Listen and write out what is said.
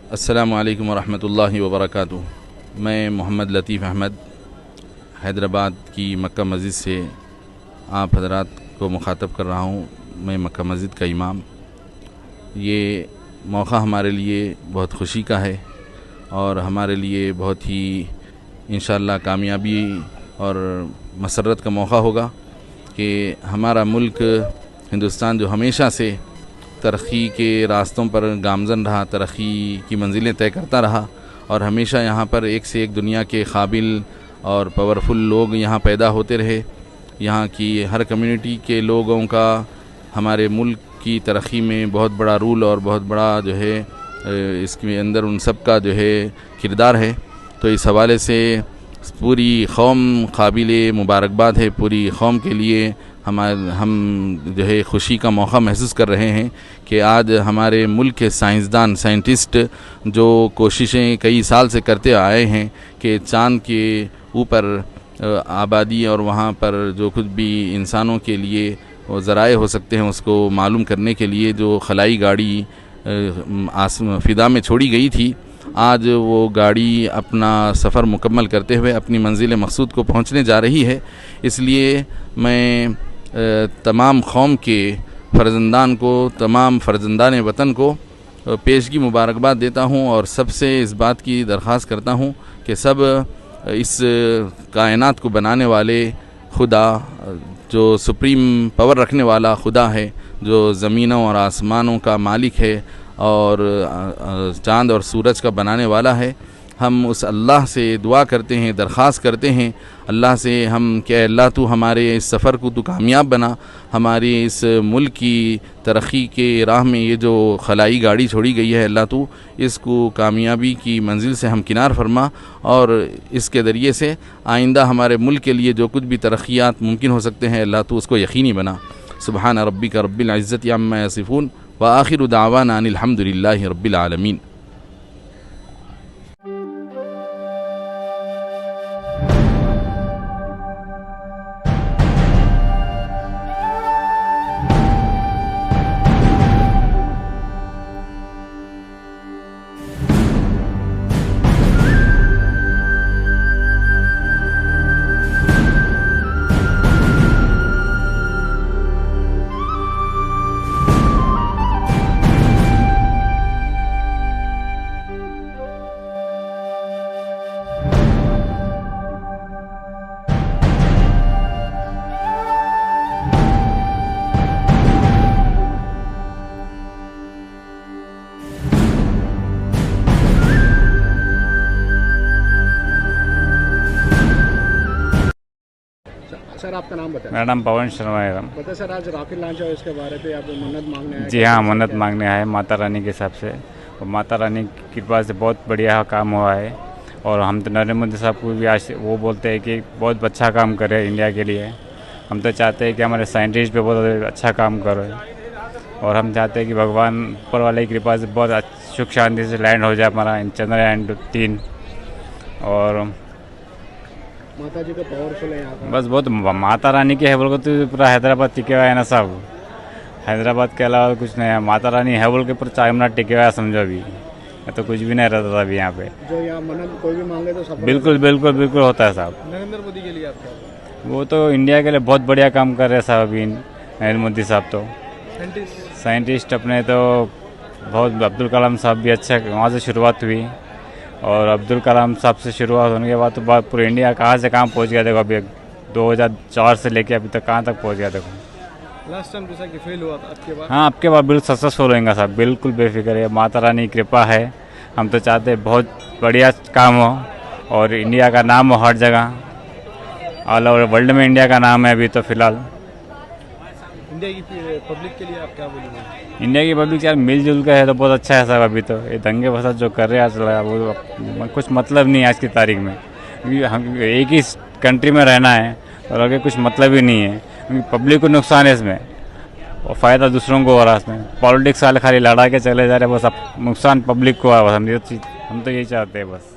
अस्सलामु अलैकुम वरहमतुल्लाहि वबरकातुहू। मैं मोहम्मद लतीफ़ अहमद हैदराबाद की मक्का मस्जिद से आप हज़रात को मुखातब कर रहा हूँ। मैं मक्का मस्जिद का इमाम। ये मौका हमारे लिए बहुत खुशी का है और हमारे लिए बहुत ही इंशाअल्लाह कामयाबी और मसरत का मौका होगा कि हमारा मुल्क हिंदुस्तान जो हमेशा से तरक्की के रास्तों पर गामज़न रहा, तरक्की की मंजिलें तय करता रहा और हमेशा यहाँ पर एक से एक दुनिया के काबिल और पावरफुल लोग यहाँ पैदा होते रहे। यहाँ की हर कम्युनिटी के लोगों का हमारे मुल्क की तरक्की में बहुत बड़ा रूल और बहुत बड़ा जो है इसके अंदर उन सब का जो है किरदार है। तो इस हवाले से पूरी कौम काबिल मुबारकबाद है। पूरी कौम के लिए हम जो है खुशी का मौका महसूस कर रहे हैं कि आज हमारे मुल्क के साइंसदान साइंटिस्ट जो कोशिशें कई साल से करते आए हैं कि चाँद के ऊपर आबादी और वहाँ पर जो कुछ भी इंसानों के लिए वो ज़राए हो सकते हैं उसको मालूम करने के लिए जो खलाई गाड़ी फ़िज़ा में छोड़ी गई थी, आज वो गाड़ी अपना सफ़र मुकम्मल करते हुए अपनी मंजिल मकसूद को पहुंचने जा रही है। इसलिए मैं तमाम कौम के फ़र्जंदान को, तमाम फ़र्जंदान वतन को पेशगी मुबारकबाद देता हूं और सबसे इस बात की दरख्वास्त करता हूं कि सब इस कायनात को बनाने वाले खुदा, जो सुप्रीम पावर रखने वाला खुदा है, जो ज़मीनों और आसमानों का मालिक है और चाँद और सूरज का बनाने वाला है, हम उस अल्लाह से दुआ करते हैं, दरख्वास्त करते हैं अल्लाह से हम कि अल्लाह तू हमारे इस सफ़र को तू कामयाब बना, हमारी इस मुल्क की तरक्की के राह में ये जो खलाई गाड़ी छोड़ी गई है अल्लाह तू इसको कामयाबी की मंजिल से हम किनार फरमा और इसके ज़रिए से आइंदा हमारे मुल्क के लिए जो कुछ भी तरक्यात मुमकिन हो सकते हैं अल्लाह तू उसको यकीनी बना। सुबहान रब्बिका रब्बिल इज़्ज़ति अम्मा यसिफ़ून व आखिरु दावाना अनिल हम्दुलिल्लाहि रब्बिल आलमीन। सर आपका नाम बताएं। मेरा नाम पवन शर्मा है। बता सर, आज रॉकेट लॉन्च है, इसके बारे पे आप मन्नत मांगने आए? जी हाँ, मन्नत मांगने आए माता रानी के हिसाब से और माता रानी की कृपा से बहुत बढ़िया काम हुआ है और हम तो नरेंद्र मोदी साहब को भी आज वो बोलते हैं कि बहुत अच्छा काम करे इंडिया के लिए। हम तो चाहते हैं कि हमारे साइंटिस्ट पे बहुत अच्छा काम करे और हम चाहते हैं कि भगवान ऊपर वाले की कृपा से बहुत सुख शांति से लैंड हो जाए हमारा चंद्रयान 3 और माता जी का पावरफुल है यहाँ पर। बस बहुत माता रानी के है बोल के तो पूरा हैदराबाद टिके हुआ है ना साहब। हैदराबाद के अलावा कुछ नहीं है, माता रानी है बोल के पूरा 4 मिनट टिके हुआ है समझो। अभी तो कुछ भी नहीं रहता था अभी यहाँ पे। जो यहाँ मन्नत कोई भी मांगे तो सब बिल्कुल बिल्कुल बिल्कुल होता है साहब। नरेंद्र मोदी के लिए आप क्या? वो तो इंडिया के लिए बहुत बढ़िया काम कर रहे हैं साहब अभी नरेंद्र मोदी साहब। तो साइंटिस्ट अपने तो बहुत, अब्दुल कलाम साहब भी अच्छा, वहाँ से शुरुआत हुई और अब्दुल कलाम साहब से शुरुआत होने के बाद तो बात पूरे इंडिया कहाँ से कहाँ पहुँच गया। देखो अभी 2004 से लेके अभी तक कहाँ तक पहुँच गया। देखो लास्ट टाइम जैसा कि फेल हुआ था, आपके बाद हाँ, आपके बाद बिल्कुल सक्सेसफुल होएगा साहब, बिल्कुल बेफिक्र है। माता रानी की कृपा है। हम तो चाहते हैं बहुत बढ़िया काम हो और इंडिया का नाम हो हर जगह, ऑल ओवर वर्ल्ड में इंडिया का नाम है अभी तो फ़िलहाल। इंडिया की पब्लिक के लिए आप क्या बोलेंगे? इंडिया की पब्लिक यार मिलजुल कर है तो बहुत अच्छा है साहब। अभी तो ये दंगे फसाद जो कर रहे हैं आज वो कुछ मतलब नहीं है आज की तारीख में, क्योंकि हम एक ही कंट्री में रहना है और आगे कुछ मतलब ही नहीं है, क्योंकि पब्लिक को नुकसान है इसमें और फ़ायदा दूसरों को हो रहा है इसमें। पॉलिटिक्स वाले खाली लड़ा के चले जा रहे हैं, बस अब नुकसान पब्लिक को है। बस हम तो यही चाहते हैं बस।